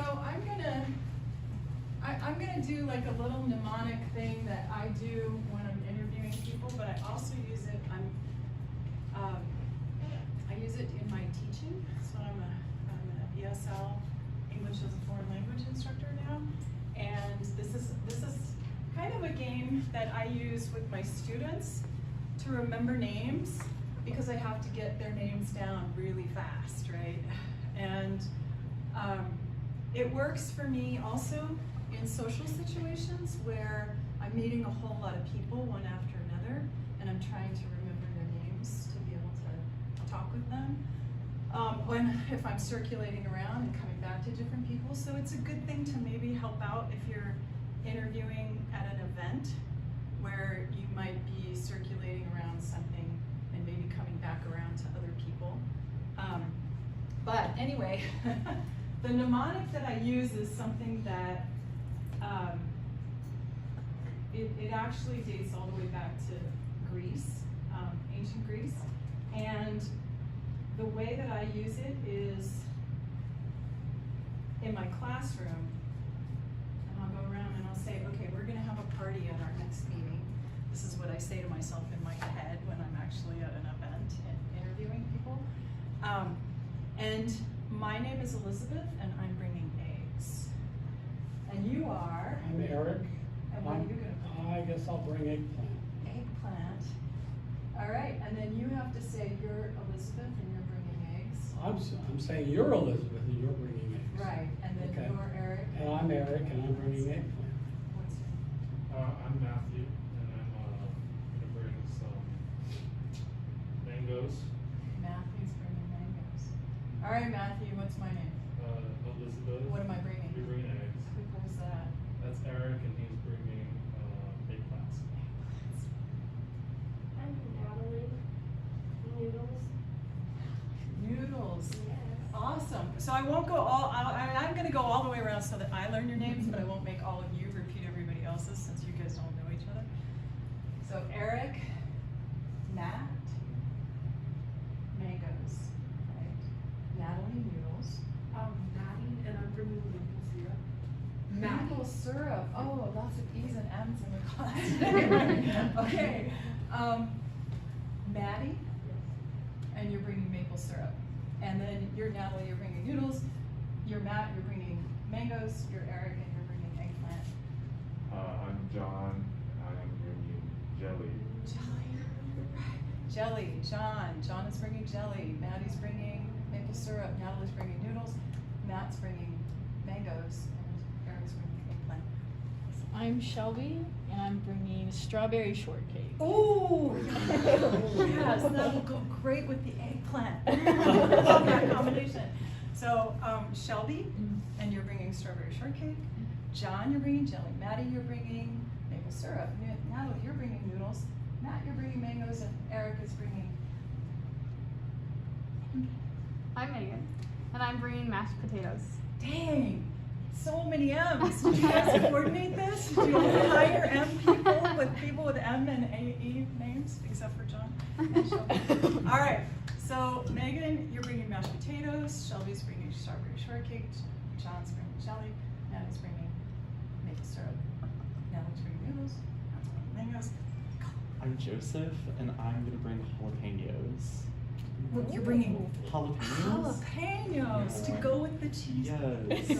So I'm gonna do like a little mnemonic thing that I do when I'm interviewing people, but I also use it. I use it in my teaching. So I'm an ESL, English as a foreign language instructor now, and this is kind of a game that I use with my students to remember names, because I have to get their names down really fast, right? And it works for me also in social situations where I'm meeting a whole lot of people one after another, and I'm trying to remember their names to be able to talk with them. If I'm circulating around and coming back to different people, so it's a good thing to maybe help out if you're interviewing at an event where you might be circulating around something and maybe coming back around to other people. But anyway, the mnemonic that I use is something that it actually dates all the way back to Greece, ancient Greece. And the way that I use it is in my classroom, and I'll go around and I'll say, okay, we're gonna have a party at our next meeting. This is what I say to myself in my head when I'm actually at an event and interviewing people. And my name is Elizabeth, and I'm bringing eggs. And you are? I'm Eric. And what are you gonna bring? I guess I'll bring eggplant. Eggplant. All right, and then you have to say you're Elizabeth and you're bringing eggs. I'm saying you're Elizabeth and you're bringing eggs. Right, and then Okay. you're Eric. And I'm Eric and I'm bringing eggplant. What's your name? I'm Matthew, and I'm gonna bring some mangoes. Matthew's bringing mangoes. All right, Matthew, what's my name? Elizabeth. What am I bringing? You're bringing eggs. Who's that? That's Eric, and he's bringing eggplants. I'm Natalie. Noodles. Noodles. Yes. Awesome. So I won't go I'm going to go all the way around so that I learn your names, but I won't make all of you repeat everybody else's since you guys don't know each other. So Eric, Matt, mangoes, right? Natalie, noodles. Maddie, and I'm bringing maple syrup. Maple syrup. Oh, lots of E's and M's in the class. Okay. Maddie, and you're bringing maple syrup. And then you're Natalie, you're bringing noodles. You're Matt, you're bringing mangoes. You're Eric, and you're bringing eggplant. I'm John, and I am bringing jelly. Jelly, John. John is bringing jelly. Maddie's bringing maple syrup. Natalie's bringing noodles. Matt's bringing mangoes. And Eric's bringing eggplant. I'm Shelby, and I'm bringing strawberry shortcake. Oh, yes, that'll go great with the eggplant. I love that combination. So, Shelby, and you're bringing strawberry shortcake. John, you're bringing jelly. Maddie, you're bringing maple syrup. Natalie, you're bringing noodles. Matt, you're bringing mangoes, and Eric is bringing. I'm Megan, and I'm bringing mashed potatoes. Dang, so many M's. Did you guys coordinate this? Did you hire M people with M and AE names, except for John and Shelby? All right, so Megan, you're bringing mashed potatoes. Shelby's bringing strawberry shortcake. John's bringing jelly. Natalie's bringing maple syrup. Natalie's bringing noodles. Matt's bringing mangoes. I'm Joseph, and I'm gonna bring jalapenos. Look, you're bringing Jalapenos? jalapenos to go with the cheese. Yes.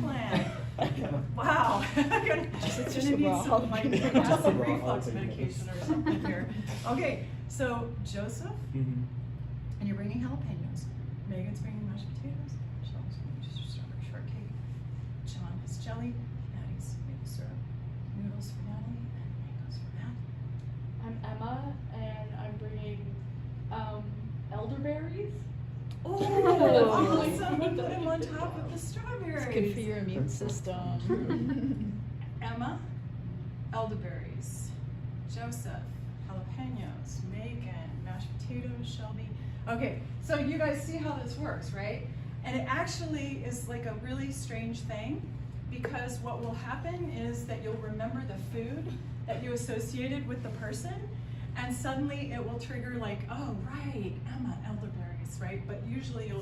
Plan. Wow. I'm gonna It's just need raw some like jalapenos. acid Raw reflux jalapenos. medication or something here. Okay, so Joseph, Mhm. and you're bringing jalapenos. Megan's bringing mashed potatoes. Shelby's bringing just strawberry shortcake. John has jelly. Maddie's maple syrup. Noodles for Natalie and mangoes for Matt. I'm Emma, and I'm bringing elderberries. Oh, awesome! Put them on top of the strawberries. It's good for your immune system. Emma, elderberries. Joseph, jalapenos. Megan, mashed potatoes. Shelby. Okay, so you guys see how this works, right? And it actually is like a really strange thing, because what will happen is that you'll remember the food that you associated with the person, and suddenly it will trigger like, oh right, Emma, elderberries, right? But usually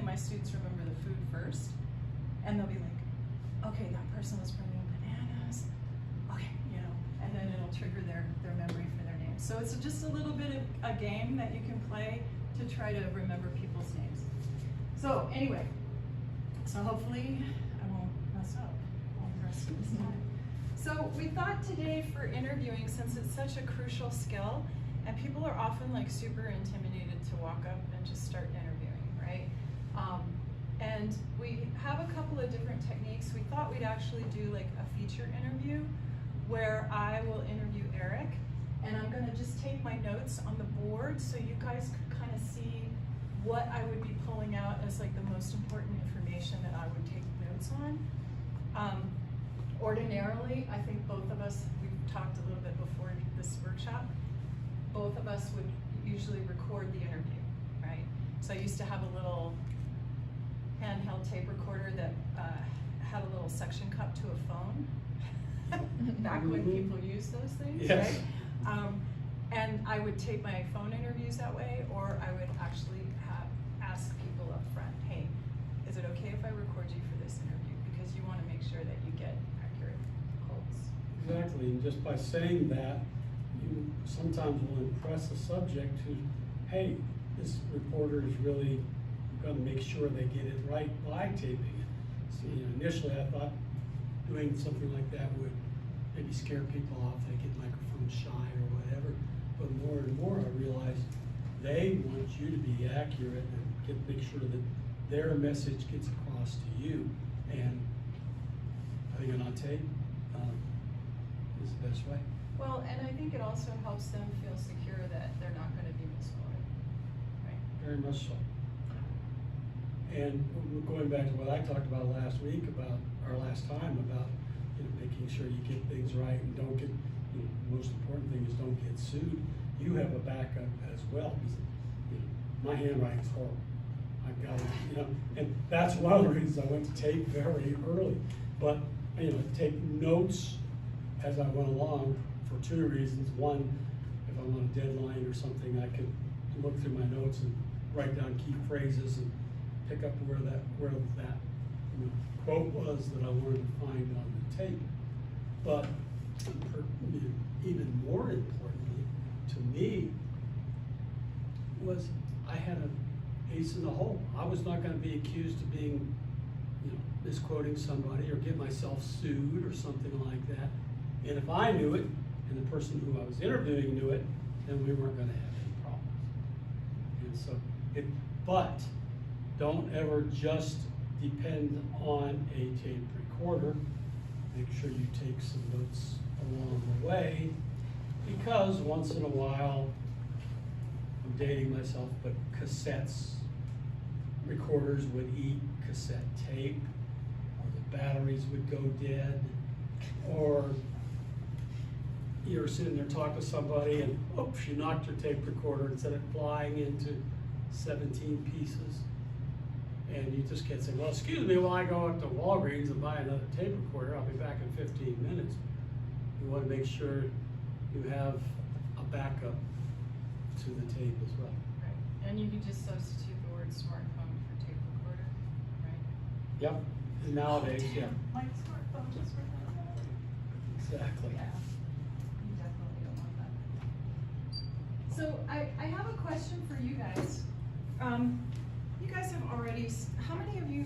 my students remember the food first, and they'll be like, okay, that person was bringing bananas, okay, you know, and then it'll trigger their memory for their names. So it's just a little bit of a game that you can play to try to remember people's names. So anyway, so hopefully I won't mess up all the rest of this time. So we thought today for interviewing, since it's such a crucial skill, and people are often like super intimidated to walk up and just start interviewing, right? And we have a couple of different techniques. We thought we'd actually do like a feature interview where I will interview Eric, and I'm gonna just take my notes on the board so you guys could kind of see what I would be pulling out as like the most important information that I would take notes on. Ordinarily, I think both of us, we've talked a little bit before this workshop, both of us would usually record the interview, right? So I used to have a little handheld tape recorder that had a little suction cup to a phone, back when people used those things, Yes. right? And I would tape my phone interviews that way, or I would actually ask people up front, hey, is it okay if I record you for this interview? Because you want to make sure that you get accurate quotes. Exactly, and just by saying that, you sometimes will impress a subject who, hey, this reporter is really gonna make sure they get it right by taping it. So, you know, initially I thought doing something like that would maybe scare people off, they get microphone shy or whatever. But more and more I realized they want you to be accurate and make sure that their message gets across to you. And putting it on tape is the best way. Well, and I think it also helps them feel secure that they're not going to be misquoted, right? Very much so. And going back to what I talked about last week, about our last time, about, you know, making sure you get things right and don't get, you know, the most important thing is don't get sued. You have a backup as well. Because, you know, my handwriting's horrible. I've got it, you know, and that's one of the reasons I went to tape very early. But, you know, take notes as I went along for two reasons. One, if I want a deadline or something, I could look through my notes and write down key phrases and pick up where that you know, quote was that I wanted to find on the tape. But even more importantly to me was I had an ace in the hole. I was not going to be accused of being, you know, misquoting somebody or get myself sued or something like that. And if I knew it and the person who I was interviewing knew it, then we weren't going to have any problems. And so but don't ever just depend on a tape recorder. Make sure you take some notes along the way, because once in a while, I'm dating myself, but recorders would eat cassette tape, or the batteries would go dead, or you're sitting there talking to somebody and oops, you knocked your tape recorder instead of flying into 17 pieces. And you just can't say, well, excuse me, while I go up to Walgreens and buy another tape recorder, I'll be back in 15 minutes. You want to make sure you have a backup to the tape as well. Right. And you can just substitute the word smartphone for tape recorder, right? Yep, and nowadays, yeah. My smartphone just recorded. Exactly. Yeah, you definitely don't want that. So I have a question for you guys. You guys have already, how many of you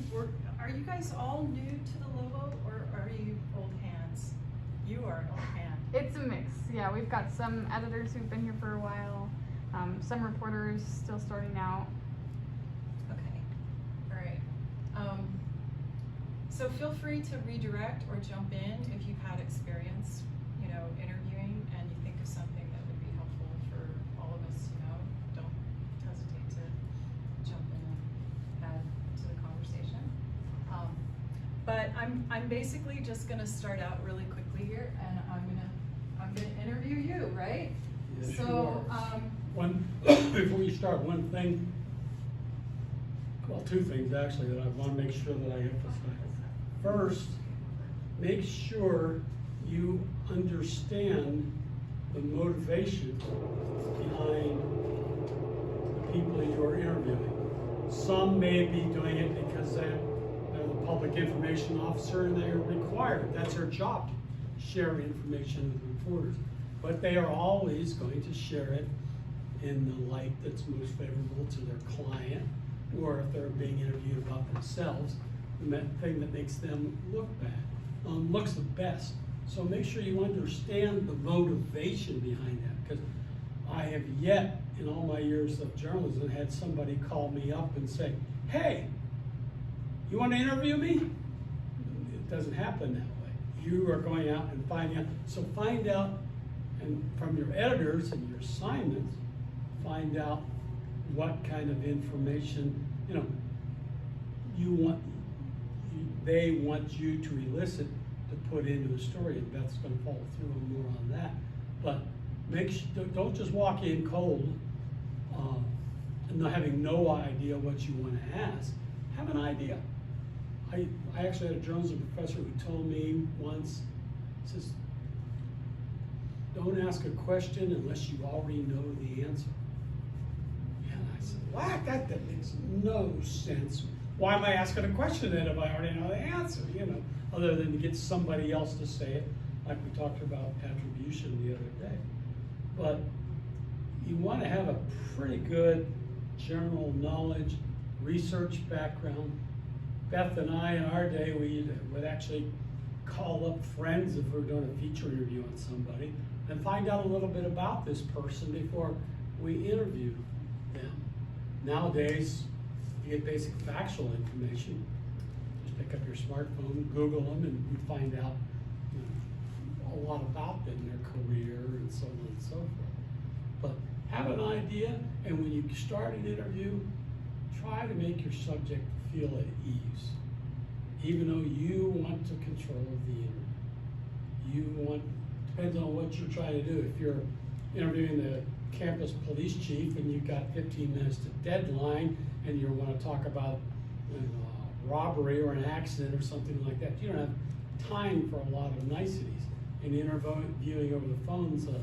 are you guys all new to the logo, or are you old hands? You are an old hand. It's a mix. Yeah, we've got some editors who've been here for a while, some reporters still starting out. Okay, all right. So feel free to redirect or jump in if you've had experience, you know, interviewing, and you think of something that would be helpful for all of us, you know, don't hesitate to jump in and add to the conversation. But I'm basically just gonna start out really quickly here, and I'm gonna interview you, right? Yes, So, you are. Before you start, one thing, well, two things actually that I want to make sure that I emphasize. First, make sure you understand the motivation behind the people you're interviewing. Some may be doing it because they're the public information officer, and they're required, that's their job, to share information with reporters. But they are always going to share it in the light that's most favorable to their client, or if they're being interviewed about themselves, the thing that makes them look looks the best. So make sure you understand the motivation behind that, because I have yet, in all my years of journalism, had somebody call me up and say, hey, you want to interview me? It doesn't happen that way. You are going out and finding out. So find out, and from your editors and your assignments, find out what kind of information, they want you to elicit to put into a story, and Beth's going to follow through more on that. But don't just walk in cold, and having no idea what you want to ask. Have an idea. I actually had a journalism professor who told me once, says, don't ask a question unless you already know the answer. And I said, what? That makes no sense. Why am I asking a question then if I already know the answer? Other than to get somebody else to say it, like we talked about attribution the other day. But you want to have a pretty good general knowledge, research background. Beth and I, in our day, we would actually call up friends if we were doing a feature interview on somebody and find out a little bit about this person before we interview them. Nowadays, you get basic factual information. Just pick up your smartphone, Google them, and you find out a lot about them, their career, and so on and so forth. But have an idea, and when you start an interview, try to make your subject feel at ease. Even though you want to control the interview. Depends on what you're trying to do. If you're interviewing the campus police chief and you've got 15 minutes to deadline, and you want to talk about robbery or an accident or something like that, you don't have time for a lot of niceties. And interviewing over the phone's a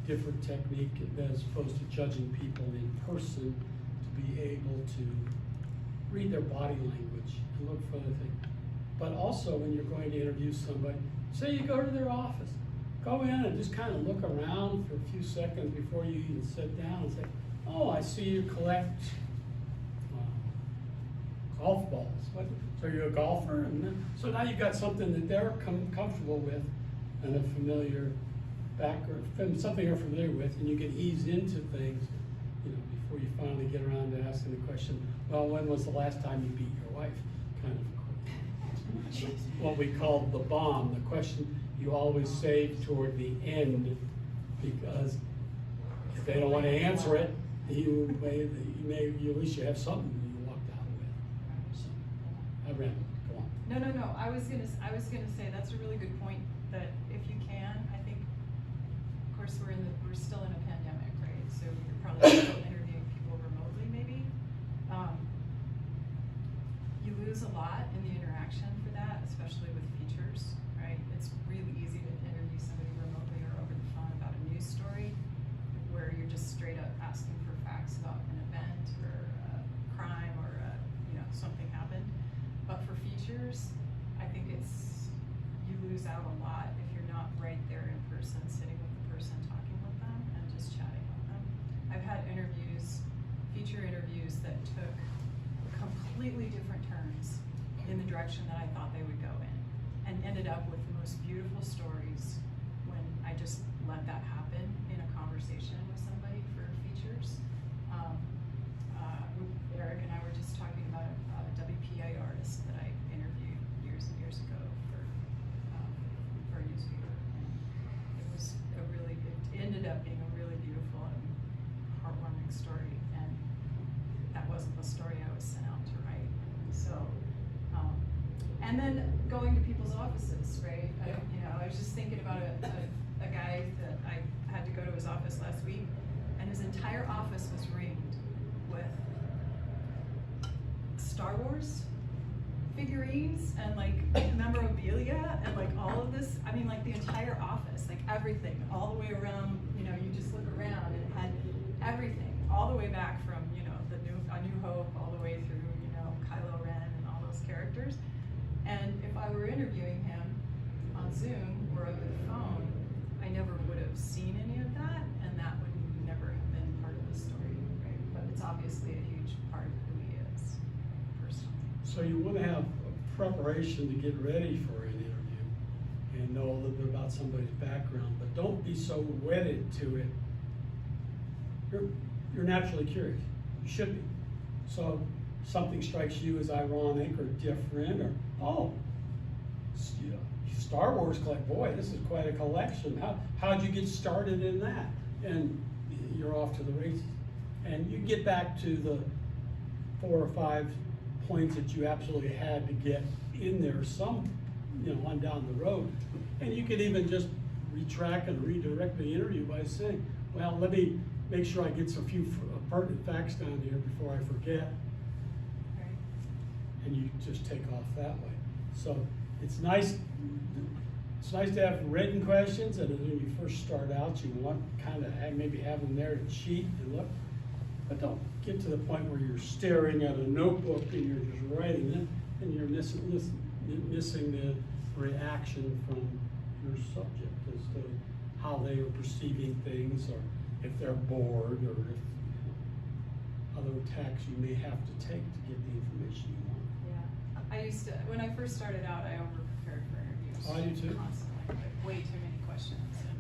different technique as opposed to judging people in person, to be able to read their body language and look for other things. But also when you're going to interview somebody, say you go to their office, go in and just kind of look around for a few seconds before you even sit down and say, oh, I see you collect golf balls. So you're a golfer? So now you've got something that they're comfortable with and a familiar background, something you're familiar with, and you can ease into things, before you finally get around to asking the question, well, when was the last time you beat your wife? Kind of what we call the bomb, the question you always save toward the end, because if they don't want to answer it, at least you have something you walked out with. So, I rambled. Go on. No. I was gonna say that's a really good point. That if you can, I think, of course, we're still in a pandemic, right? So you're probably still interviewing people remotely, maybe. You lose a lot in the interaction for that, especially with features, right? It's really easy to interview somebody remotely or over the phone about a news story, where you're just straight up asking for facts about an event or a crime or something happened. But for features, I think you lose out a lot if you're not right there in person, sitting with the person, talking with them, and just chatting with them. I've had feature interviews that took completely different turns in the direction that I thought they would go in, and ended up with the most beautiful stories when I just let that happen in a conversation with somebody for features. Eric and I were just talking about a WPA artist that I interviewed years and years ago for a newspaper, and it ended up being a really beautiful and heartwarming story, and that wasn't the story I was sent out to write. So, and then going to people's offices, right? I was just thinking about a guy that I had to go to his office last week, and his entire office was ringed with Star Wars figurines and memorabilia and all of this. I mean, the entire office, everything, all the way around. You just look around and it had everything, all the way back from A New Hope, all the way through Kylo Ren and all those characters. interviewing him on Zoom or over the phone, I never would have seen any of that, and that would never have been part of the story, right? But it's obviously a huge part of who he is personally. So you want to have a preparation to get ready for an interview and know a little bit about somebody's background, but don't be so wedded to it. You're naturally curious. You should be. So something strikes you as ironic or different, or Star Wars collect. Boy, this is quite a collection. How'd you get started in that? And you're off to the races. And you get back to the 4 or 5 points that you absolutely had to get in there some, on down the road. And you could even just retract and redirect the interview by saying, well, let me make sure I get some few pertinent facts down here before I forget. Right. And you just take off that way. So it's nice to have written questions, and when you first start out, you want kind of maybe have them there to cheat and look. But don't get to the point where you're staring at a notebook and you're just writing it, and you're missing the reaction from your subject as to how they are perceiving things, or if they're bored, or if other tacks you may have to take to get the information you want. Yeah, I used to, when I first started out, I over-prepared for interviews. Oh, I do too. Constantly, like way too many questions and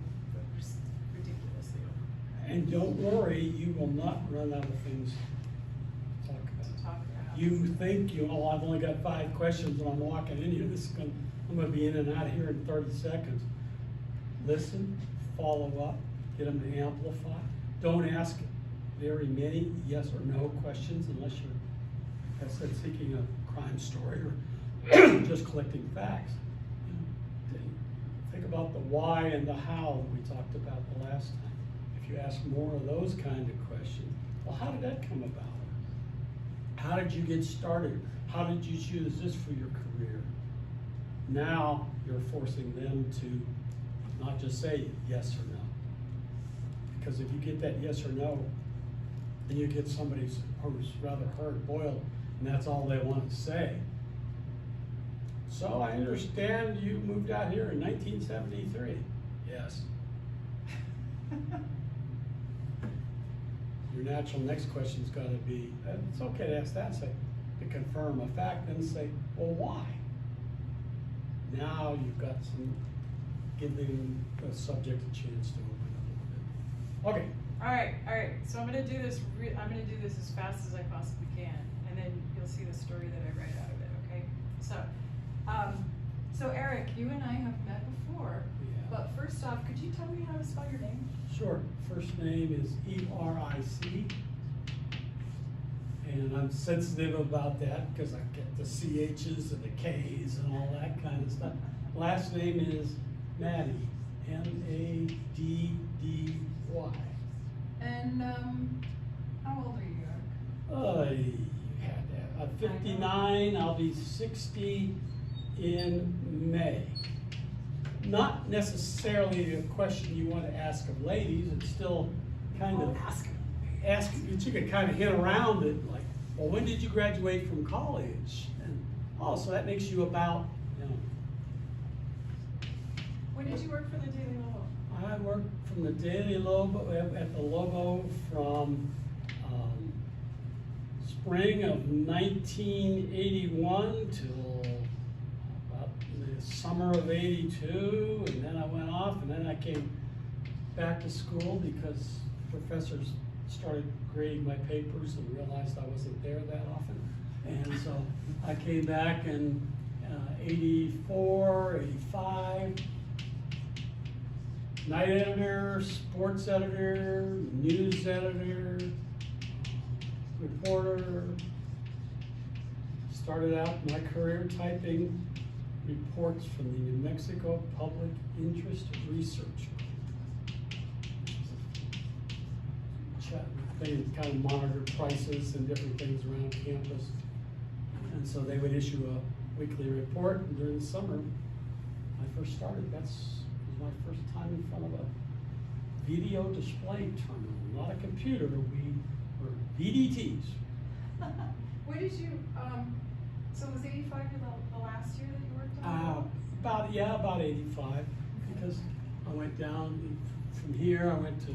just ridiculously over-prepared. And don't worry, you will not run out of things to talk about. You think, I've only got 5 questions and I'm walking in here, I'm gonna be in and out of here in 30 seconds. Listen, follow up, get them to amplify. Don't ask very many yes or no questions unless you're, like I said, seeking a crime story or just collecting facts. Think about the why and the how that we talked about the last time. If you ask more of those kind of questions, well, how did that come about? How did you get started? How did you choose this for your career? Now you're forcing them to not just say yes or no. Because if you get that yes or no, then you get somebody who's rather hard-boiled, and that's all they want to say. So I understand you moved out here in 1973. Yes. Your natural next question's got to be, it's okay to ask that, say, to confirm a fact, then say, well, why? Now you've got giving the subject a chance to open up a little bit. Okay. All right. So I'm gonna do this. As fast as I possibly can, and then you'll see the story that I write out of it. Okay. So Eric, you and I have met before. Yeah. But first off, could you tell me how to spell your name? Sure. First name is E-R-I-C. And I'm sensitive about that because I get the CH's and the K's and all that kind of stuff. Last name is Maddie, M-A-D-D-Y. And how old are you, Eric? You had that. I'm 59, I'll be 60 in May. Not necessarily a question you want to ask of ladies, it's still kind of ask, but you can kind of hint around it, like, well, when did you graduate from college? And, so that makes you about, When did you work for the Daily Lobo? I worked from the Daily Lobo, at the Lobo from spring of 1981 till about the summer of 82, and then I went off, and then I came back to school because professors started grading my papers and realized I wasn't there that often. And so I came back in 84, 85, night editor, sports editor, news editor, reporter. Started out my career typing reports from the New Mexico Public Interest Research. They kind of monitor prices and different things around campus. And so they would issue a weekly report, and during the summer, I first started. That was my first time in front of a video display terminal, not a computer. We were VDTs. What did you, So was 85 the last year that you worked on? About 85, because I went down from here, I went to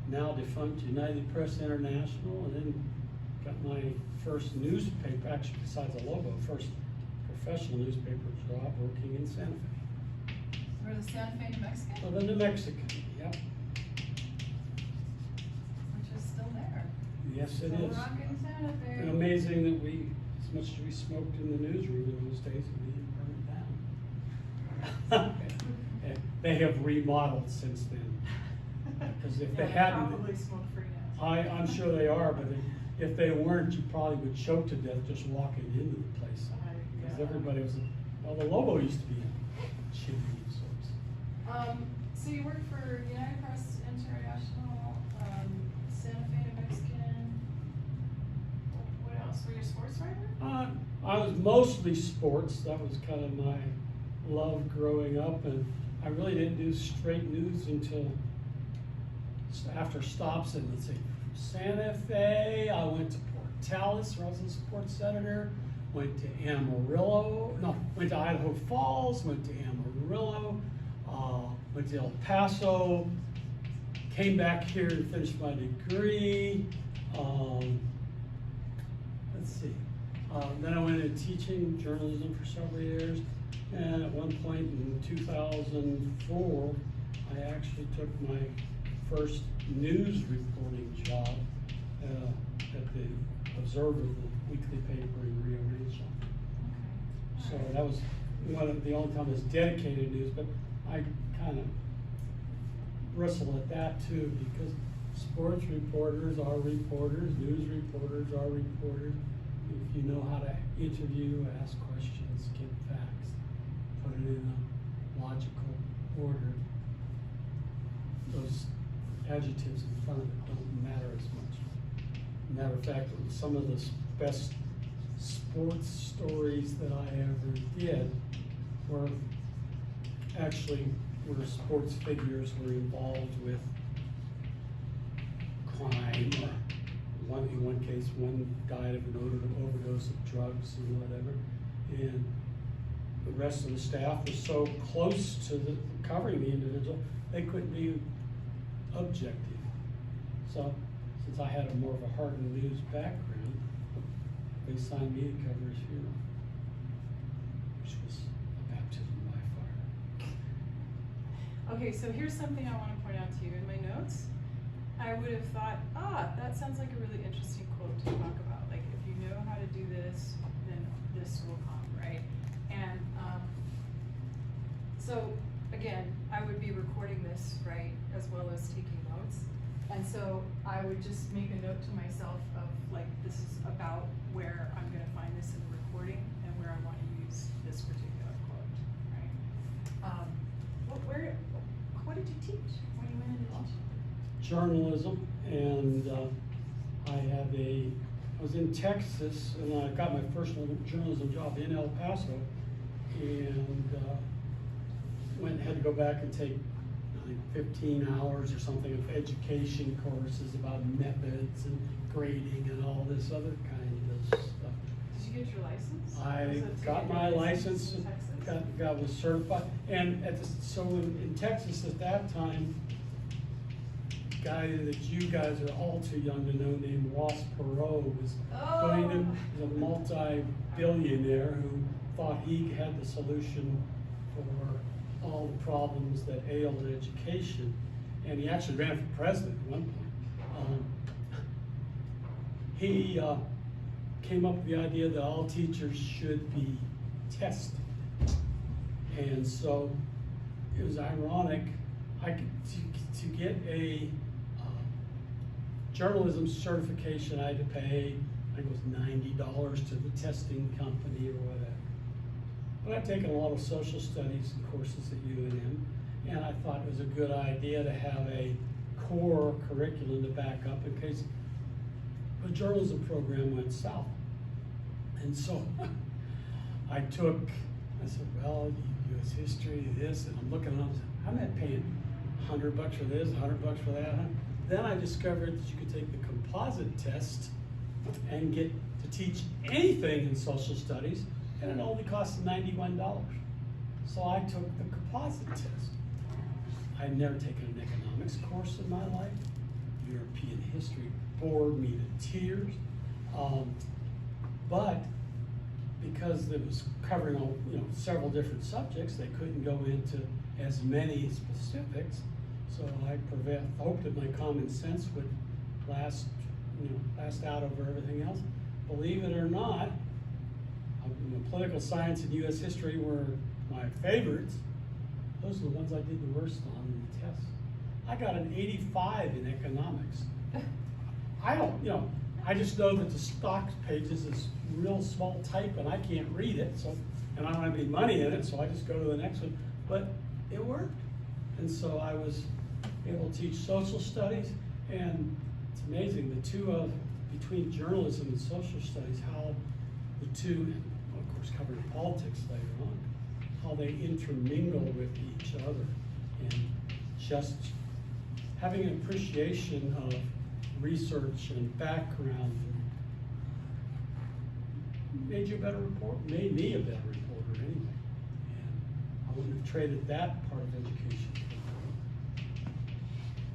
now defunct United Press International, and then got my first newspaper, actually besides the logo, first professional newspaper job working in Santa Fe. Where the Santa Fe, New Mexico? Well, the New Mexican, yep. Which is still there. Yes, it Still is. rocking Santa Fe. And amazing that we, as much as we smoked in the newsroom in those days, we didn't burn it down. And they have remodeled since then. Because if they hadn't, Probably smoke-free now. I'm sure they are, but if they weren't, you probably would choke to death just walking into the place. Because Yeah. everybody was, well, the logo used to be a chimney of sorts. So you work for United Press International, Santa Fe, New Mexican. What else? Were you a sports writer? I was mostly sports. That was kind of my love growing up, and I really didn't do straight news until after stops in, let's see, Santa Fe. I went to Portales, where I was a sports editor. Went to Amarillo. No, went to Idaho Falls. Went to Amarillo. Went to El Paso. Came back here to finish my degree. Let's see. Then I went into teaching journalism for several years, and at one point in 2004, I actually took my first news reporting job at the Observer, the weekly paper in Rio Rancho. So that was one of the only time I was dedicated news, but I kind of bristle at that too, because sports reporters are reporters, news reporters are reporters. If you know how to interview, ask questions, get facts, put it in a logical order, those adjectives in front of it don't matter as much. Matter of fact, some of the best sports stories that I ever did were actually where sports figures were involved with crime. In one case, one died of an overdose of drugs and whatever, and the rest of the staff was so close to covering the individual, they couldn't be objective. So, since I had more of a hard news background, they signed me to cover his funeral, which was a baptism by fire. Okay, so here's something I want to point out to you. In my notes, I would have thought, that sounds like a really interesting quote to talk about. Like, if you know how to do this, then this will come, right? And so, again, I would be recording this, right, as well as taking notes. And so I would just make a note to myself of, like, this is about where I'm going to find this in the recording and where I want to use this particular quote, right? What did you teach when you went into teaching? Journalism, and I was in Texas, and I got my first journalism job in El Paso, and had to go back and take 15 hours or something of education courses about methods and grading and all this other kind of stuff. Did you get your license? I Was it to got get my your license, in Texas? was certified, and so in Texas at that time, guy that you guys are all too young to know named Ross Perot was a multi-billionaire who thought he had the solution for all the problems that ailed education, and he actually ran for president at one point. He came up with the idea that all teachers should be tested, and so it was ironic. To get a journalism certification, I had to pay, I think it was $90 to the testing company or whatever. But I'd taken a lot of social studies courses at UNM, and I thought it was a good idea to have a core curriculum to back up in case the journalism program went south. And so I said, well, U.S. history, this, and I'm looking up, I'm not paying $100 for this, $100 for that. Then I discovered that you could take the composite test and get to teach anything in social studies, and it only cost $91. So I took the composite test. I'd never taken an economics course in my life. European history bored me to tears. But because it was covering several different subjects, they couldn't go into as many specifics. So I hoped that my common sense would last out over everything else. Believe it or not, political science and U.S. history were my favorites. Those are the ones I did the worst on in the test. I got an 85 in economics. I just know that the stocks pages is real small type and I can't read it, so, and I don't have any money in it, so I just go to the next one. But it worked. And so I was able to teach social studies, and it's amazing, the two between journalism and social studies, how the two, and of course covering politics later on, how they intermingle with each other, and just having an appreciation of research and background made you a better reporter, made me a better reporter anyway. And I wouldn't have traded that part of education.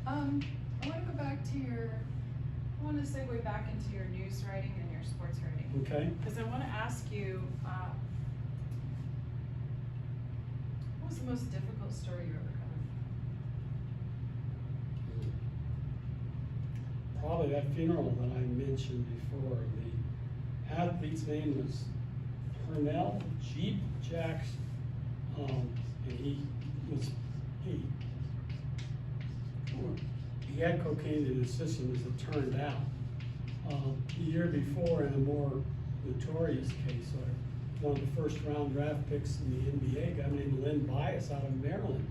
I want to go back to I want to segue back into your news writing and your sports writing. Okay. Because I want to ask you, what was the most difficult story you ever covered? Probably that funeral that I mentioned before. The athlete's name was Hernell Jeep Jackson, and he had cocaine in his system, as it turned out. The year before, in a more notorious case, one of the first round draft picks in the NBA, a guy named Len Bias out of Maryland,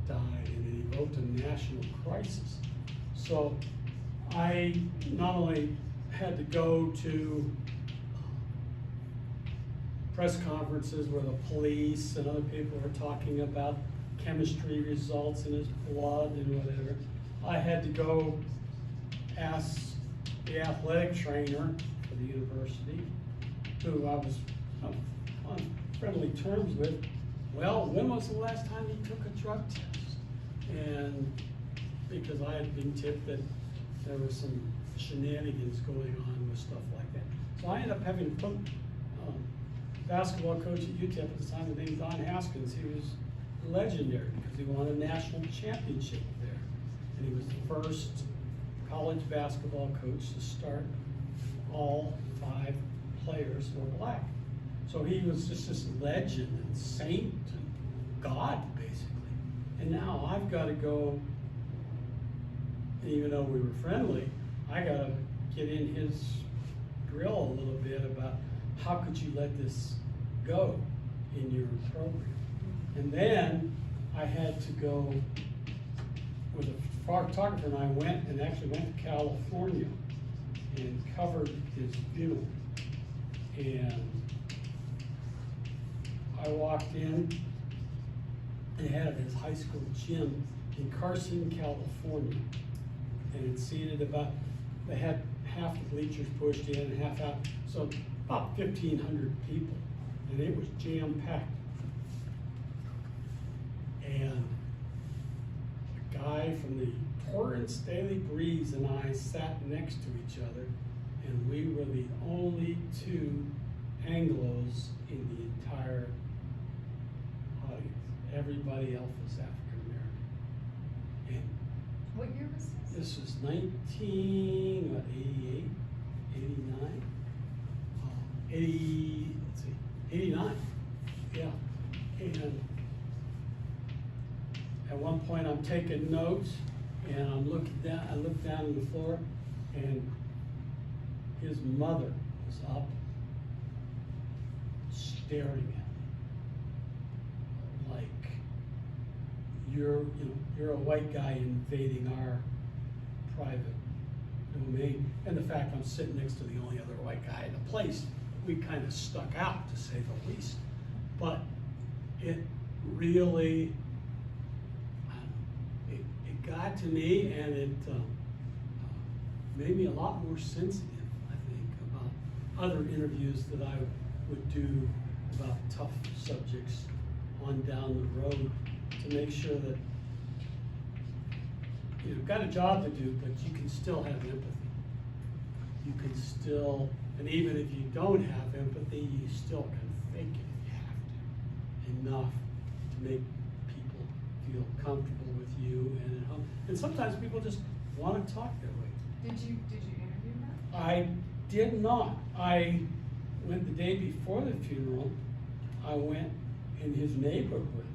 died, and it evoked a national crisis. So I not only had to go to press conferences where the police and other people were talking about chemistry results in his blood and whatever, I had to go ask the athletic trainer for the university, who I was on friendly terms with, well, when was the last time he took a drug test? And because I had been tipped that there was some shenanigans going on with stuff like that. So I ended up having to put basketball coach at UTEP at the time, his name was Don Haskins. He was legendary because he won a national championship there. And he was the first college basketball coach to start all 5 players who were black. So he was just this legend and saint and God, basically. And now I've got to go, and even though we were friendly, I got to get in his grill a little bit about how could you let this go in your program. And then I had to go with a photographer, and I went to California and covered his funeral. And I walked in, and had it at his high school gym in Carson, California. And it seated they had half the bleachers pushed in and half out, so about 1,500 people. And it was jam-packed. And a guy from the Torrance Daily Breeze and I sat next to each other, and we were the only 2 Anglos in the entire audience. Everybody else was African American. And What year was this? this was 1988, 89, 89, yeah. And at one point I'm taking notes, and I'm looking down, I look down on the floor, and his mother was up staring at me like, you're a white guy invading our private domain. And the fact I'm sitting next to the only other white guy in the place, we kind of stuck out, to say the least. But it really, it got to me, and it made me a lot more sensitive, I think, other interviews that I would do about tough subjects on down the road to make sure that you've got a job to do, but you can still have empathy. You can still, and even if you don't have empathy, you still can fake it if you have to, enough to make people feel comfortable with you and at home. And sometimes people just want to talk that way. Did you interview her? I did not. I went the day before the funeral. I went in his neighborhood,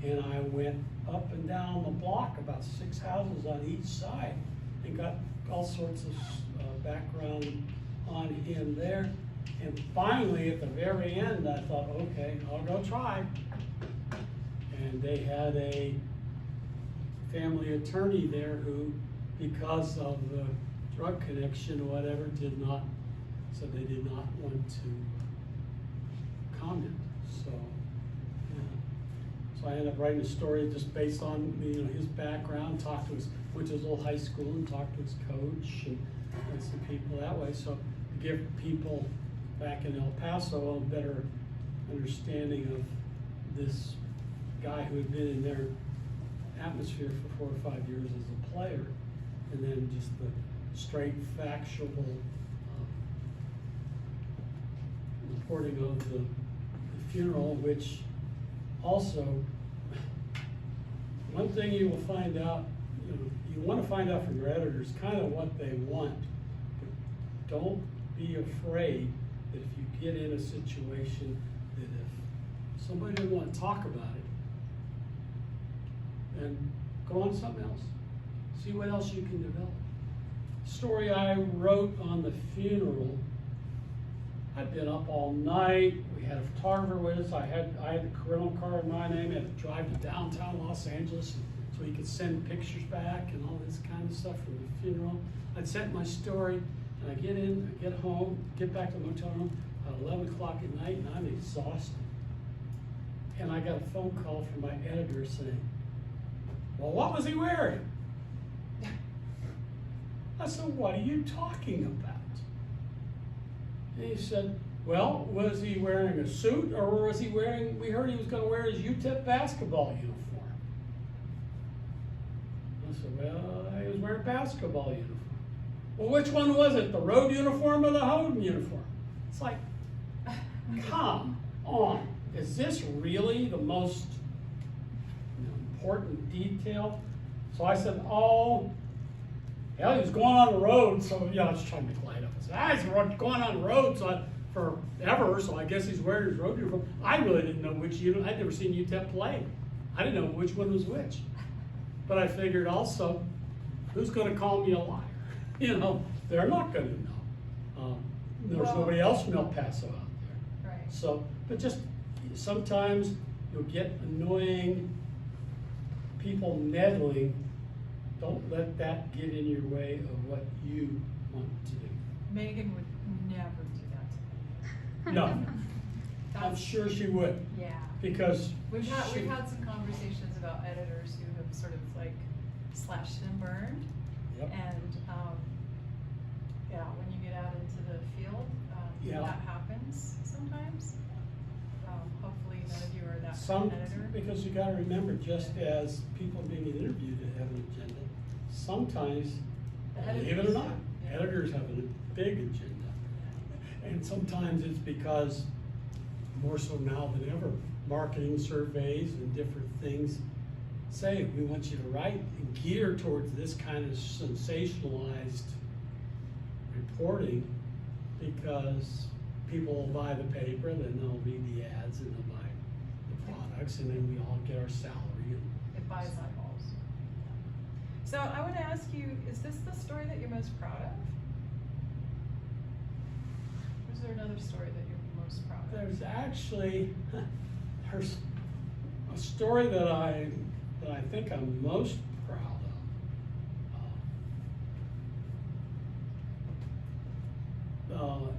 and I went up and down the block, about 6 houses on each side, and got all sorts of background on him there. And finally, at the very end, I thought, okay, I'll go try. And they had a family attorney there who, because of the drug connection or whatever, said they did not want to comment. So, yeah. So I ended up writing a story just based on his background. Went to his old high school and talked to his coach and some people that way. So to give people back in El Paso a better understanding of this guy who had been in their atmosphere for 4 or 5 years as a player, and then just the straight factual reporting of the funeral, which also, one thing you will find out, you want to find out from your editors kind of what they want, but don't be afraid that if you get in a situation that if somebody doesn't want to talk about it, then go on to something else. See what else you can develop. Story I wrote on the funeral, I'd been up all night. We had a photographer with us. I had the rental car in my name. I had to drive to downtown Los Angeles so he could send pictures back and all this kind of stuff from the funeral. I'd sent my story, and I get home, get back to the motel room at 11 o'clock at night, and I'm exhausted. And I got a phone call from my editor saying, "Well, what was he wearing?" I said, "What are you talking about?" And he said, "Well, was he wearing a suit, or was he wearing, we heard he was going to wear his UTEP basketball uniform." I said, "Well, he was wearing a basketball uniform." "Well, which one was it, the road uniform or the home uniform?" It's like, come on. Is this really the most important detail? So I said, "Oh, yeah, he was going on the road." So, I was trying to make light of it. I said, "He's going on the road forever, so I guess he's wearing his road uniform." I really didn't know which I'd never seen UTEP play. I didn't know which one was which. But I figured also, who's going to call me a liar? They're not going to know. There's nobody else from El Paso out there. Right. So, but just sometimes you'll get annoying people meddling. Don't let that get in your way of what you want to do. Megan would never do that to me. No, I'm That's- sure she would, Yeah. because We've had some conversations about editors who have sort of like slashed and burned. Yep. And, yeah, when you get out into the field, Yeah. that happens sometimes. Hopefully none of you are that kind of editor. because you gotta remember, just as people being interviewed that have an agenda, sometimes, The believe it or editors not, do. Yeah. editors have a big agenda. And sometimes it's because, more so now than ever, marketing surveys and different things say, we want you to write and gear towards this kind of sensationalized reporting, because people will buy the paper, then they'll read the ads, and they'll buy the products, and then we all get our salary. It buys eyeballs. So I would ask you, is this the story that you're most proud of? Or is there another story that you're most proud of? There's actually, there's a story that I think I'm most proud of.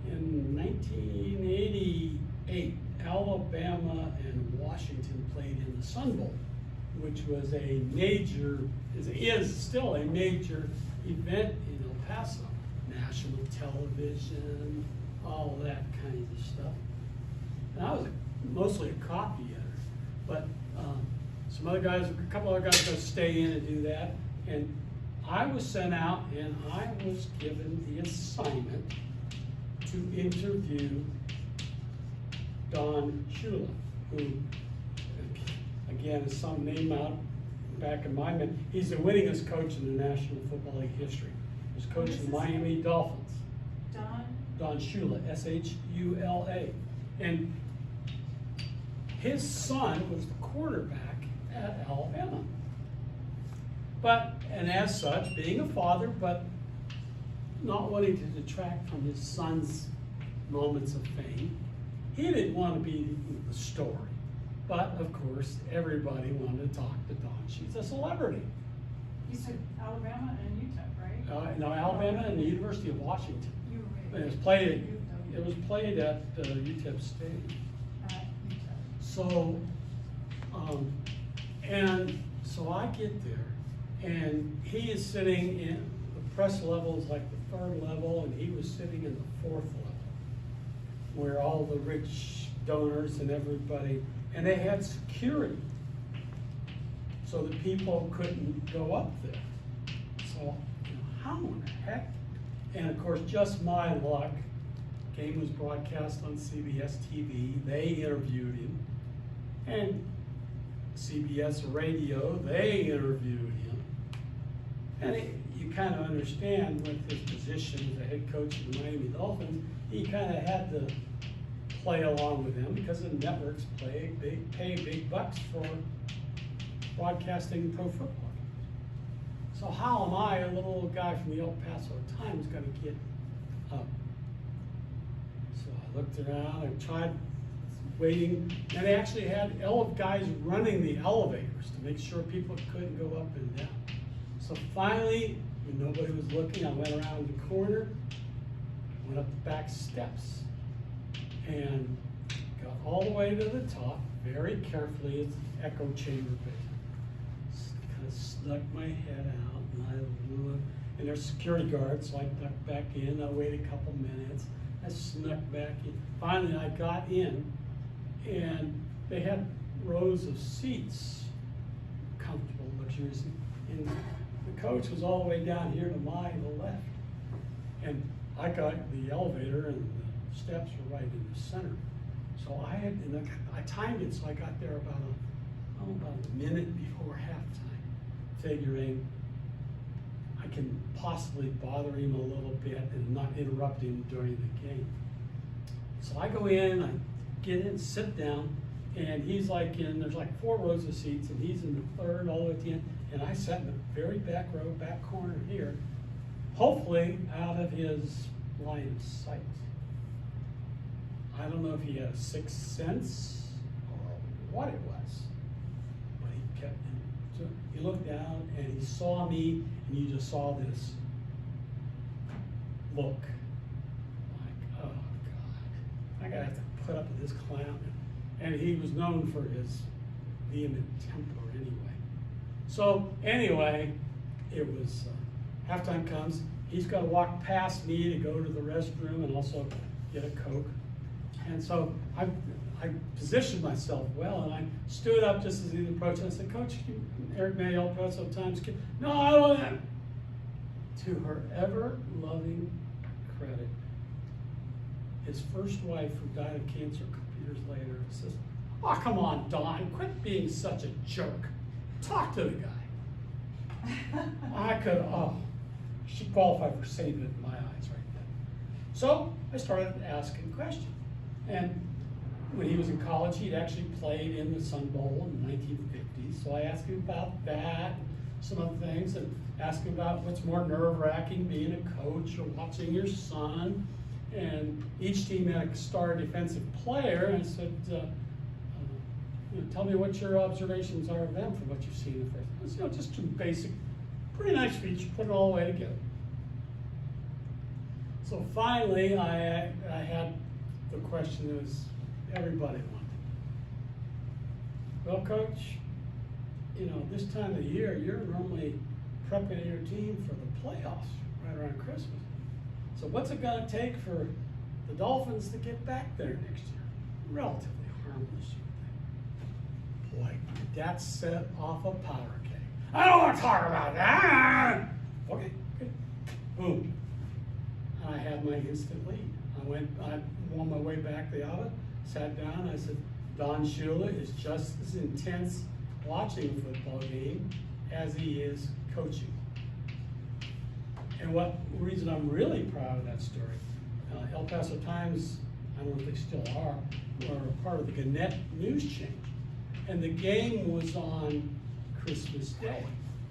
In 1988, Alabama and Washington played in the Sun Bowl, which was a major, is still a major event in El Paso. National television, all that kind of stuff. And I was mostly a copy editor, but some other guys, a couple other guys got to stay in and do that. And I was sent out and I was given the assignment to interview Don Shula, who, again, is some name out back in my mind. He's the winningest coach in the National Football League history. He was What coach is of his the Miami name? Dolphins. Don? Shula, S-H-U-L-A. And his son was the quarterback at Alabama. But, and as such, being a father, but not wanting to detract from his son's moments of fame, he didn't want to be the story. But, of course, everybody wanted to talk to Don. She's a celebrity. You said Alabama and UTEP, right? No, Alabama and the University of Washington. You were And right. it was played at UTEP Stadium. At UTEP. So, and so I get there, and he is sitting in, the press level is like the third level, and he was sitting in the fourth level, where all the rich donors and everybody, and they had security, so the people couldn't go up there. So, how in the heck? And of course, just my luck, game was broadcast on CBS TV, they interviewed him, and CBS Radio, they interviewed him. And you kind of understand with his position as the head coach of the Miami Dolphins, he kind of had to play along with them because the networks pay big bucks for broadcasting pro football. So how am I, a little guy from the El Paso Times, going to get up? So I looked around, I tried waiting, and they actually had guys running the elevators to make sure people couldn't go up and down. So finally, when nobody was looking, I went around the corner, went up the back steps, and got all the way to the top, very carefully. It's an echo chamber base. Kind of snuck my head out, and I looked, and there's security guards, so I ducked back in. I waited a couple minutes. I snuck back in. Finally, I got in, and they had rows of seats, comfortable, luxurious. And the coach was all the way down here to my left. And I got the elevator, and the steps were right in the center. So I timed it, so I got there about a minute before halftime, figuring I can possibly bother him a little bit and not interrupt him during the game. So I go in, I get in, sit down, and he's like there's like 4 rows of seats, and he's in the third all the way at the end, and I sat in the very back row, back corner here, hopefully out of his line of sight. I don't know if he had a sixth sense or what it was, but he kept, so he looked down and he saw me, and you just saw this look like, oh God, I gotta have to put up with this clown. And he was known for his vehement temper anyway. So anyway, it was, halftime comes, he's gotta walk past me to go to the restroom and also get a Coke. And so I positioned myself well, and I stood up just as he approached, and I said, Coach, Eric May, El Paso Times, no, I don't want to. To her ever-loving credit, his first wife, who died of cancer a couple years later, says, oh, come on, Don, quit being such a jerk. Talk to the guy. She qualified for saving it in my eyes right then. So I started asking questions. And when he was in college, he'd actually played in the Sun Bowl in the 1950s. So I asked him about that, some other things, and asked him about what's more nerve-wracking, being a coach or watching your son. And each team had a star defensive player, and I said, tell me what your observations are of them from what you've seen in the first. Just some basic, pretty nice speech, put it all the way together. So finally, I had the question that was everybody wanted. Well, Coach, this time of year, you're normally prepping your team for the playoffs right around Christmas. So what's it gonna take for the Dolphins to get back there next year. Relatively harmless, you would think. Boy, that set off a powder keg. I don't want to talk about that. Okay, good. Boom. I had my instant lead. I on my way back the aisle, sat down, I said, Don Shula is just as intense watching a football game as he is coaching. And what reason I'm really proud of that story, El Paso Times, I don't know if they still are part of the Gannett news chain. And the game was on Christmas Day.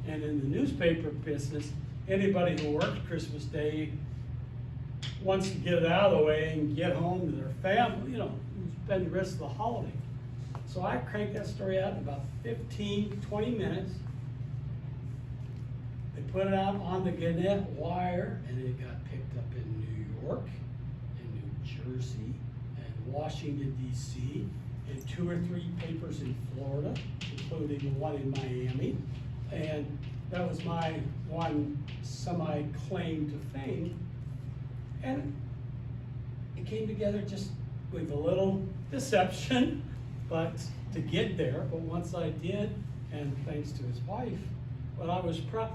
And in the newspaper business, anybody who worked Christmas Day wants to get it out of the way and get home to their family, spend the rest of the holiday. So I cranked that story out in about 15, 20 minutes. They put it out on the Gannett Wire, and it got picked up in New York, and New Jersey, and Washington, D.C., and 2 or 3 papers in Florida, including the one in Miami. And that was my one semi-claim to fame. And it came together just with a little deception, but to get there. But once I did, and thanks to his wife, well, I was proud,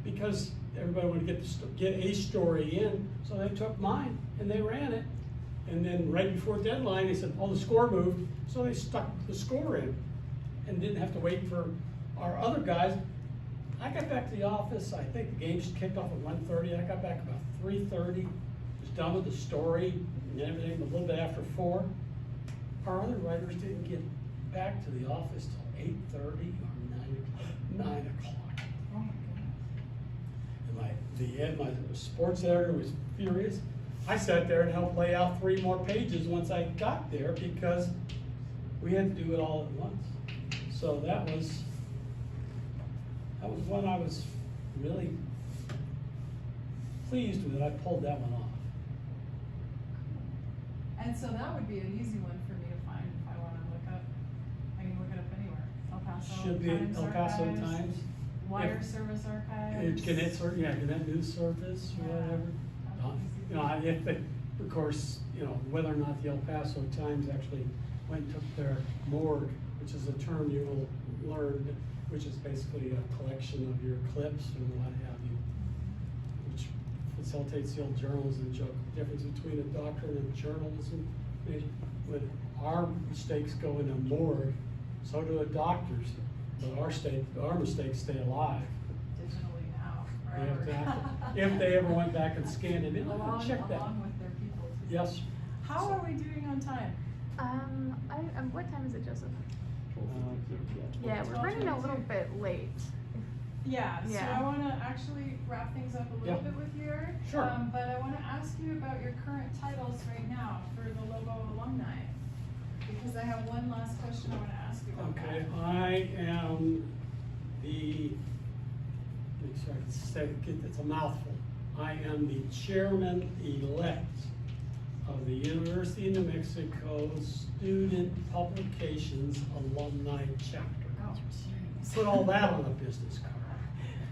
because everybody wanted to get a story in, so they took mine and they ran it. And then right before deadline, they said, oh, the score moved, so they stuck the score in and didn't have to wait for our other guys. I got back to the office, I think the game kicked off at 1:30, I got back about 3:30, was done with the story and everything, a little bit after 4. Our other writers didn't get back to the office till 8:30 or 9 o'clock. Oh my goodness. And my sports editor was furious. I sat there and helped lay out 3 more pages once I got there because we had to do it all at once. So that was one I was really pleased with. I pulled that one off. And so that would be an easy one for me to find if I want to look up. I can look it up anywhere. El Paso Should be Times El Paso Archives, Times. Wire If- Service Archives. Gannett News Service or Yeah. whatever. If they, of course, whether or not the El Paso Times actually went and took their morgue, which is a term you will learn, which is basically a collection of your clips and what have you, which facilitates the old journalism joke. The difference between a doctor and a journalism major, when our mistakes go in a morgue, so do a doctor's, but our mistakes stay alive. Digitally now, They have forever. to- If they ever went back and scanned it in, check that. Along with their people too. Yes. How are we doing on time? What time is it, Joseph? Yeah, Yeah, we're running a little bit late. Yeah, so Yeah. I wanna actually wrap things up a little Yeah. bit with you, Eric. Sure. But I wanna ask you about your current titles right now for the Lobo Alumni. Because I have one last question I wanna ask you about that. Okay, I am it's a mouthful. I am the chairman-elect of the University of New Mexico Student Publications Alumni Chapter. Oh, jeez. Put all that on a business card.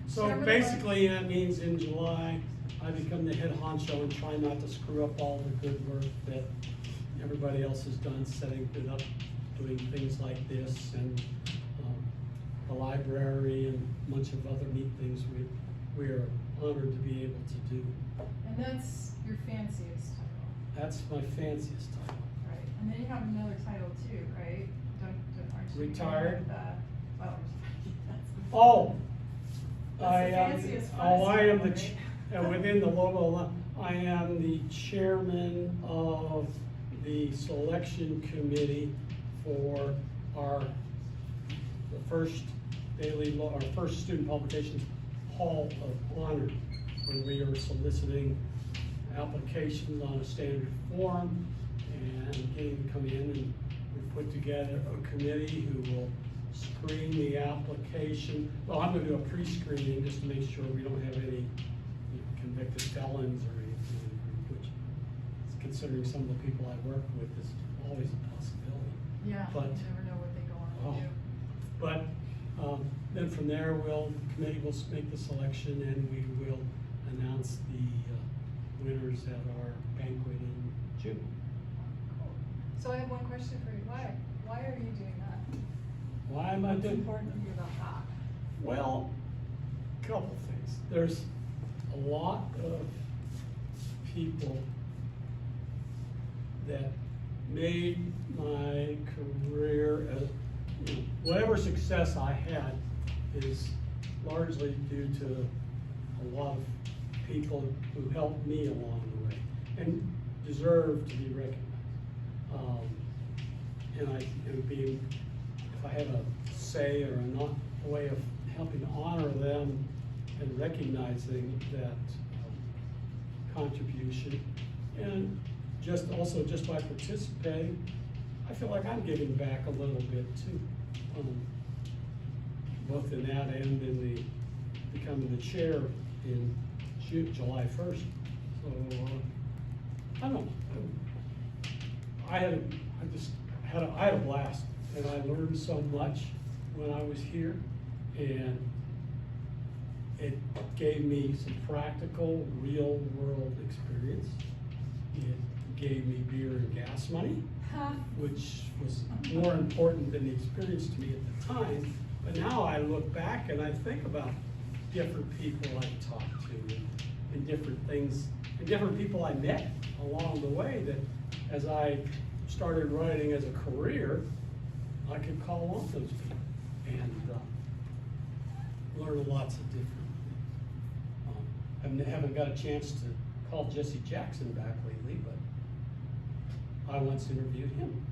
So Chairman-elect. basically, that means in July, I become the head honcho and try not to screw up all the good work that everybody else has done, setting it up, doing things like this, and the library and a bunch of other neat things we are honored to be able to do. And that's your fanciest title, That's my fanciest title. right? And then you have another title too, right? Aren't you? Retired. Well, that's. Oh! That's I the am, fanciest, I am funnest the, one, within the Lobo, I am the chairman of the selection committee for the first our first student publications Hall of Honor, where we are soliciting applications on a standard form and getting to come in, and we've put together a committee who will screen the application. Well, I'm gonna do a pre-screening just to make sure we don't have any convicted felons or anything, which, considering some of the people I work with, is always a possibility. Yeah, you But- never know what they go on to Oh. do. But then from there, the committee will make the selection, and we will announce the winners at our banquet in question for you. Why are you doing that? Why am I What's doing? important to you about that? Well, couple things. There's a lot of people that made my career as, you know, whatever success I had is largely due to a lot of people who helped me along the way and deserve to be recognized. And being, if I had a say or a way of helping honor them and recognizing that contribution, and just by participating, I feel like I'm giving back a little bit too, both in that and in the becoming the chair in July 1st. So I don't know. I had a blast, and I learned so much when I was here, and it gave me some practical, real-world experience. It gave me beer and gas money, which was more important than the experience to me at the time. But now I look back and I think about different people I talked to and different things and different people I met along the way that as I started writing as a career, I could call on those people and learn lots of different things. I haven't got a chance to call Jesse Jackson back lately, but I once interviewed him.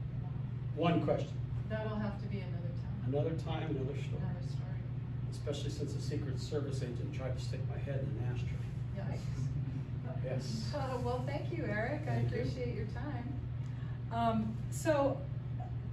One question. That'll have to be another time. Another time, another story. Another story. Especially since a Secret Service agent tried to stick my head in an ashtray. Yikes. Yes. Well, thank you, Eric. I Thank you. appreciate your time. So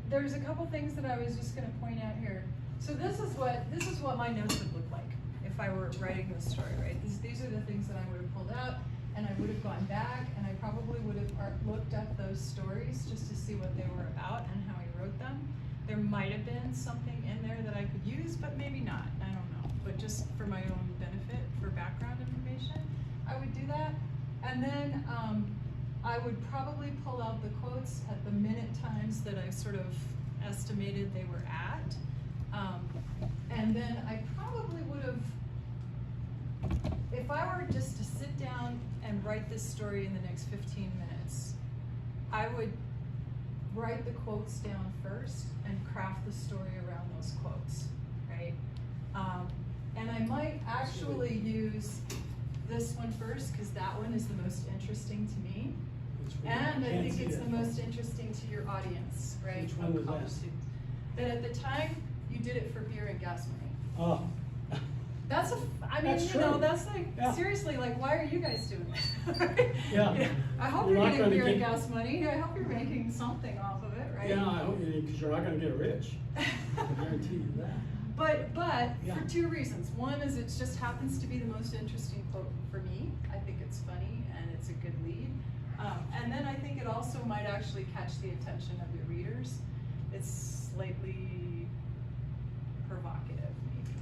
there's a couple things that I was just going to point out here. So this is what my notes would look like if I were writing this story, right? These are the things that I would have pulled out, and I would have gone back, and I probably would have looked up those stories just to see what they were about and how he wrote them. There might have been something in there that I could use, but maybe not. I don't know. But just for my own benefit, for background information, I would do that. And then I would probably pull out the quotes at the minute times that I sort of estimated they were at. And then I probably would have, if I were just to sit down and write this story in the next 15 minutes, I would write the quotes down first and craft the story around those quotes, right? And I might actually use this one first because that one is the most interesting to me. And I think it's the most interesting to your audience, right? Which one was College that? students. That at the time, you did it for beer and gas money. Oh. That's That's you know, true. that's like, Yeah. seriously, like, why are you guys doing this? Yeah. You know, I hope You're you're not getting gonna beer and get- gas money. I hope you're making something off of it, right? Yeah, I hope you, because you're not gonna get rich. I guarantee you that. But Yeah. for two reasons. One is it just happens to be the most interesting quote for me. I think it's funny and it's a good lead. And then I think it also might actually catch the attention of your readers. It's slightly provocative, maybe.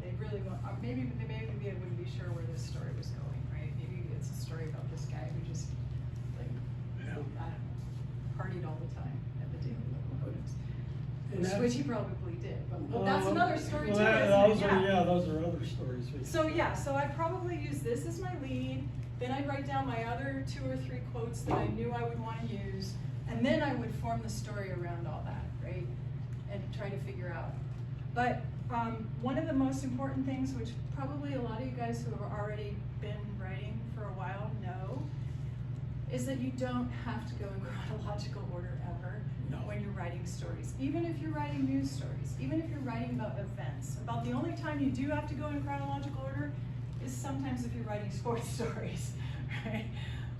They really want, maybe they wouldn't be sure where this story was going, right? Maybe it's a story about this guy who just, like, Yeah. I don't know, partied all the time at the Daily Locomotives. And that- Which he probably did, but that's another story well, too, those isn't it? are, those are other stories. So I'd probably use this as my lead, then I'd write down my other 2 or 3 quotes that I knew I would want to use, and then I would form the story around all that, right? And try to figure out. But one of the most important things, which probably a lot of you guys who have already been writing for a while know, is that you don't have to go in chronological order ever when you're writing stories. Even if you're writing news stories, even if you're writing about events. About the only time you do have to go in chronological order is sometimes if you're writing sports stories, right?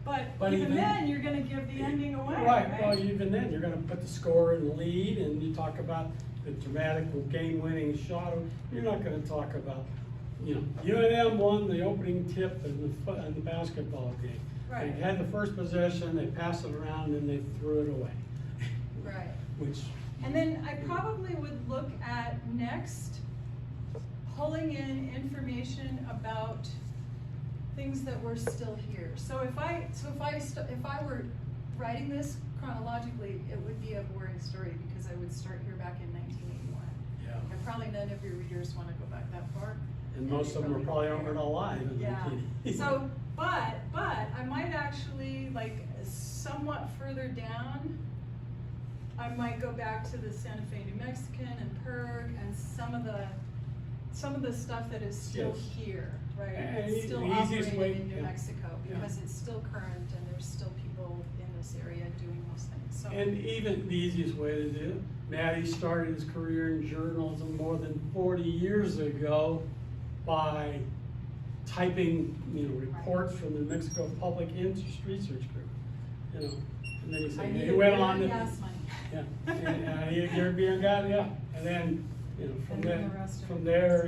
But even then, you're gonna give the ending away, right? Well, even then, you're gonna put the score in the lead, and you talk about the dramatic game-winning shot. You're not gonna talk about, you know, UNM won the opening tip in the basketball game. Right. They had the first possession, they passed it around, and they threw it away. Right. Which. And then I probably would look at next pulling in information about things that were still here. So if I were writing this chronologically, it would be a boring story because I would start here back in 1981. Yeah. And probably none of your readers want to go back that far. And most of them are probably aren't alive in Yeah. 1980. So, but I might actually, like, somewhat further down, I might go back to the Santa Fe, New Mexican and PERG and some of the stuff that is still Yes. here, right? And It's still the easiest operating way- in New yeah. Mexico Yeah. because it's still current and there's still people in this area doing those things, so. And even the easiest way to do it, Matty started his career in journalism more than 40 years ago by typing, reports from the New Mexico Public Interest Research Group, And then he I said, need he a went beer on and to. gas money. Yeah, and I need a gear, beer and gas, yeah, and then, from And then the rest of from it. there,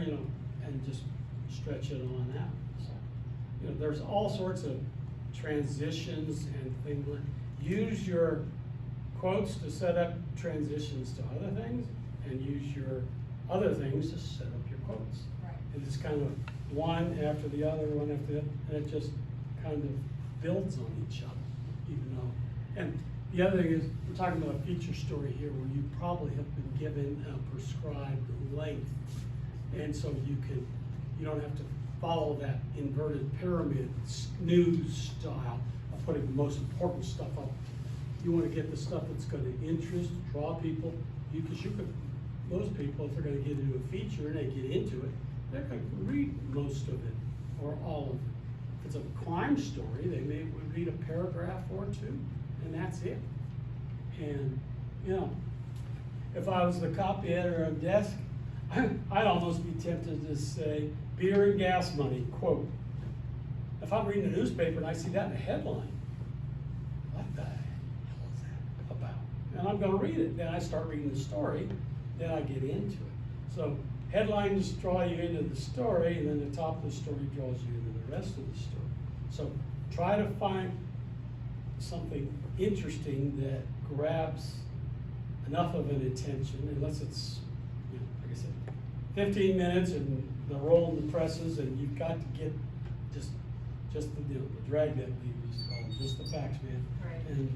and just stretch it on out, so. There's all sorts of transitions and things, use your quotes to set up transitions to other things, and use your other things to set up your quotes. Right. And it's kind of one after the other, one after the other, and it just kind of builds on each other, even though. And the other thing is, we're talking about a feature story here where you probably have been given a prescribed length. And so you don't have to follow that inverted pyramid news style of putting the most important stuff up. You want to get the stuff that's going to interest, draw people, because most people, if they're going to get into a feature and they get into it, they're going to read most of it or all of it. If it's a crime story, they may read a paragraph or two, and that's it. And, if I was the copy editor on desk, I'd almost be tempted to say, beer and gas money, quote. If I'm reading a newspaper and I see that in a headline, what the hell is that about? And I'm gonna read it, then I start reading the story, then I get into it. So headlines draw you into the story, and then the top of the story draws you into the rest of the story. So try to find something interesting that grabs enough of an attention, unless it's, like I said, 15 minutes and the roll in the presses, and you've got to get just the dragnet we used to call it, just the facts, man. Right. And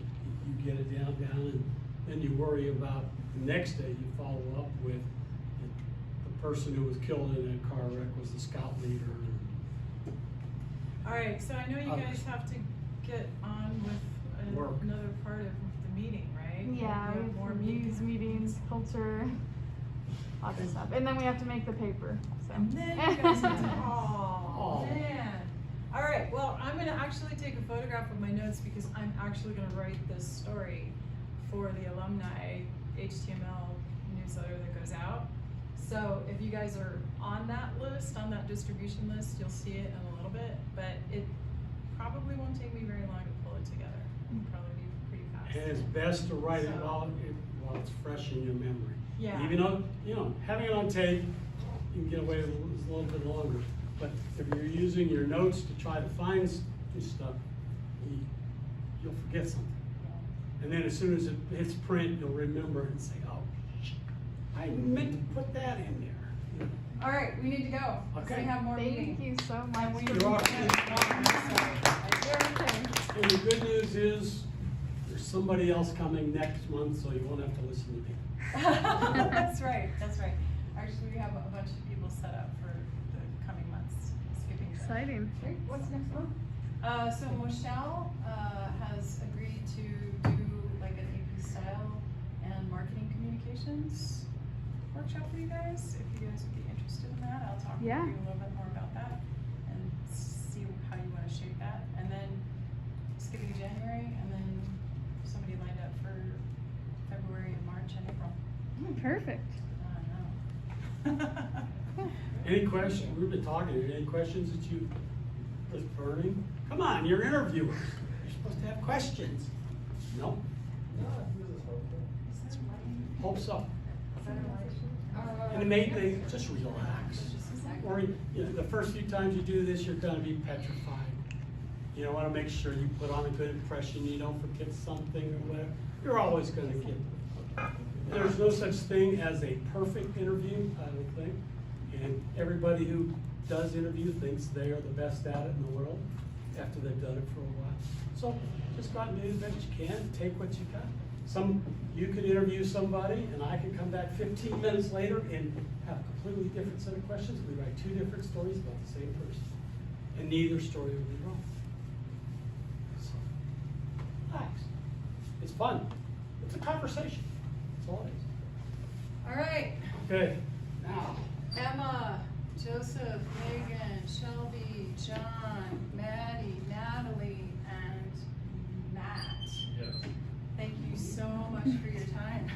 you get it down, and then you worry about the next day you follow up with the person who was killed in a car wreck was the scout leader. All right, so I know you guys have to get on with Work. another part of the meeting, right? Yeah, You have we more have news, meetings, culture, lots of stuff. And then we have to make the paper, so. And then you guys get to, oh, Aw. man. All right, well, I'm gonna actually take a photograph of my notes because I'm actually gonna write this story for the Alumni HTML newsletter that goes out. So if you guys are on that list, on that distribution list, you'll see it in a little bit, but it probably won't take me very long to pull it together. It'll probably be pretty fast. And it's best to write it while it's fresh in your memory. Yeah. Even though, having it on tape, you can get away with it a little bit longer. But if you're using your notes to try to find stuff, you'll forget something. And then as soon as it hits print, you'll remember it and say, oh, I meant to put that in there. All right, we need to go. Because Okay. we have more meeting. Thank you so And much. we for need You're to welcome. get And the good news is, there's somebody else coming next month, so you won't have to listen to me. That's right, that's right. Actually, we have a bunch of people set up for the coming months, skipping. that. Exciting. Great, what's next one? So Michelle, has agreed to do like an AP style and marketing communications workshop for you guys. If you guys would be interested in that, I'll talk with you Yeah. a little bit more about that and see how you wanna shape that. And then skipping January, and then somebody lined up for February and March and April. Perfect. I know. Any questions? We've been talking, any questions that you was burning? Come on, you're interviewers. You're supposed to have questions. No? Hope so. And the main thing, just relax. Or, the first few times you do this, you're gonna be petrified. You wanna make sure you put on a good impression, you don't forget something or whatever. You're always gonna get. There's no such thing as a perfect interview, I don't think. And everybody who does interview thinks they are the best at it in the world. after they've done it for a while. So just go out and do the best you can, take what you got. You could interview somebody and I could come back 15 minutes later and have a completely different set of questions. We write two different stories about the same person. And neither story would be wrong. So, relax. It's fun. It's a conversation. That's all it is. All right, Okay, now. Emma, Joseph, Megan, Shelby, John, Maddie, Natalie, and Matt. Yes. Thank you so much for your time.